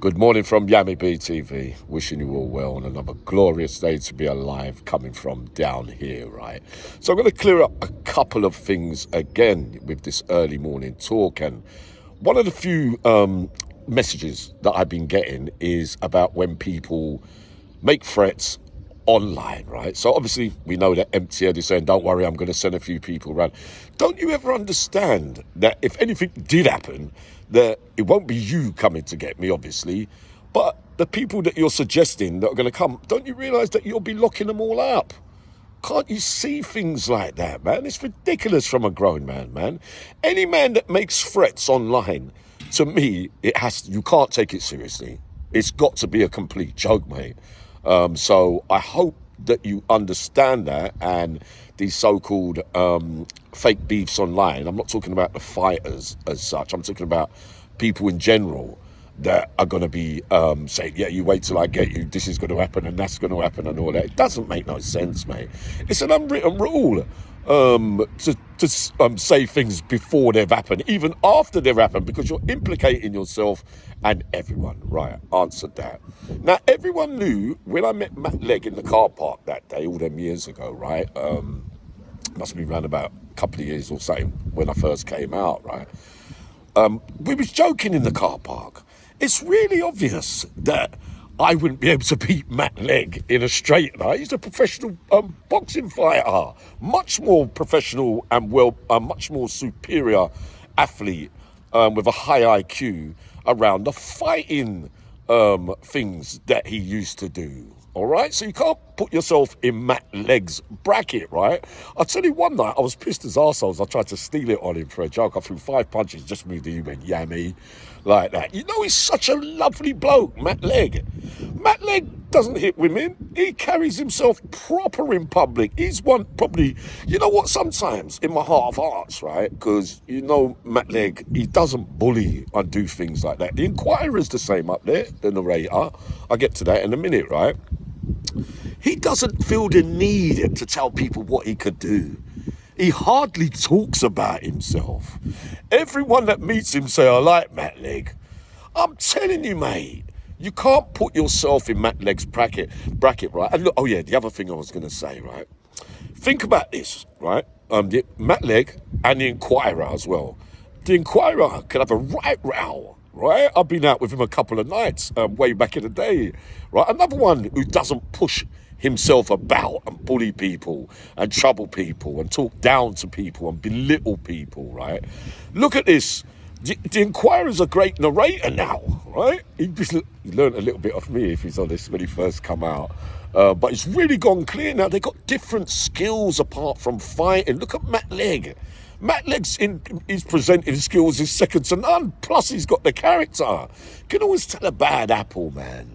Good morning from Yami BTV. Wishing you all well on another glorious day to be alive coming from down here, right? So I'm going to clear up a couple of things again with this early morning talk. And one of the few messages that I've been getting is about when people make threats online, right? So obviously we know that empty-headed is saying, don't worry, I'm going to send a few people around. Don't you ever understand that if anything did happen, that it won't be you coming to get me, obviously, but the people that you're suggesting that are going to come, don't you realise that you'll be locking them all up? Can't you see things like that, man? It's ridiculous from a grown man. Any man that makes threats online, to me, you can't take it seriously. It's got to be a complete joke, mate. So I hope that you understand that, and these so-called fake beefs online. I'm not talking about the fighters as such. I'm talking about people in general that are going to be saying, yeah, you wait till I get you, this is going to happen and that's going to happen and all that. It doesn't make no sense, mate. It's an unwritten rule to say things before they've happened, even after they've happened, because you're implicating yourself and everyone. Right, answered that. Now, everyone knew when I met Matt Legg in the car park that day, all them years ago, right? Must be around about a couple of years or so when I first came out, right? We was joking in the car park. It's really obvious that I wouldn't be able to beat Matt Legg in a straight night. He's a professional boxing fighter, much more professional and much more superior athlete with a high IQ around the fighting things that he used to do. All right, so you can't put yourself in Matt Legg's bracket, right? I'll tell you, one night I was pissed as arseholes. I tried to steal it on him for a joke. I threw 5 punches, just moved the human yammy like that. You know, he's such a lovely bloke, Matt Legg. Matt Legg doesn't hit women. He carries himself proper in public. He's one probably, you know what, sometimes in my heart of hearts, right? Because, you know, Matt Legg, he doesn't bully and do things like that. The Inquirer's the same up there, the narrator. I'll get to that in a minute, right? He doesn't feel the need to tell people what he could do. He hardly talks about himself. Everyone that meets him say, I like Matt Legg. I'm telling you, mate, you can't put yourself in Matt Legg's bracket, right? And look, oh yeah, the other thing I was going to say, right? Think about this, right? Matt Legg and the Inquirer as well. The Inquirer could have a right row, right? I've been out with him a couple of nights, way back in the day, right? Another one who doesn't push himself about and bully people and trouble people and talk down to people and belittle people, right? Look at this. The Inquirer's a great narrator now, right? He learned a little bit off me, if he's honest, when he first come out. But it's really gone clear now. They got different skills apart from fighting. Look at Matt Legg. Matt Legg's his presenting skills is second to none. Plus, he's got the character. Can always tell a bad apple, man.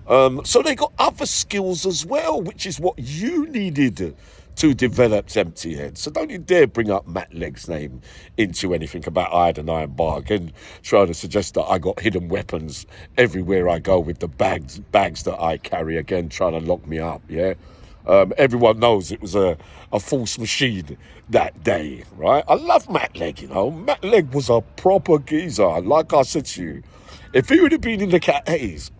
So they got other skills as well, which is what you needed to develop, empty head. So don't you dare bring up Matt Legg's name into anything about I had an iron bar. Again, trying to suggest that I got hidden weapons everywhere I go with the bags that I carry. Again, trying to lock me up, yeah? Everyone knows it was a false machine that day, right? I love Matt Legg, you know. Matt Legg was a proper geezer. Like I said to you, if he would have been in the Cat Haze,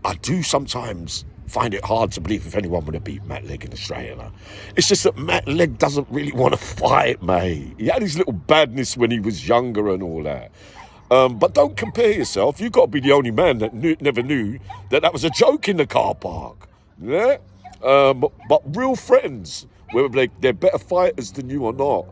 I do sometimes find it hard to believe if anyone would have beat Matt Legg in Australia. It's just that Matt Legg doesn't really want to fight, mate. He had his little badness when he was younger and all that. But don't compare yourself. You've got to be the only man that never knew that was a joke in the car park. Yeah? But real friends, whether they're better fighters than you or not,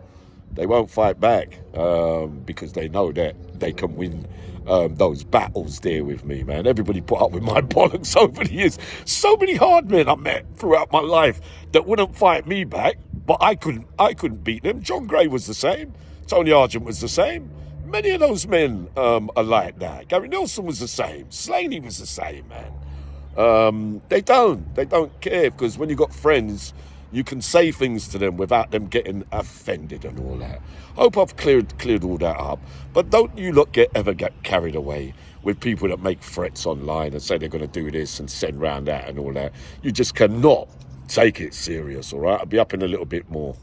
they won't fight back because they know that they can win those battles there with me, man. Everybody put up with my bollocks over the years. So many hard men I met throughout my life that wouldn't fight me back, but I couldn't beat them. John Gray was the same. Tony Argent was the same. Many of those men are like that. Gary Nelson was the same. Slaney was the same, man. They don't care, because when you got friends, you can say things to them without them getting offended and all that. Hope I've cleared all that up. But don't you ever get carried away with people that make threats online and say they're going to do this and send round that and all that. You just cannot take it serious, all right? I'll be up in a little bit more.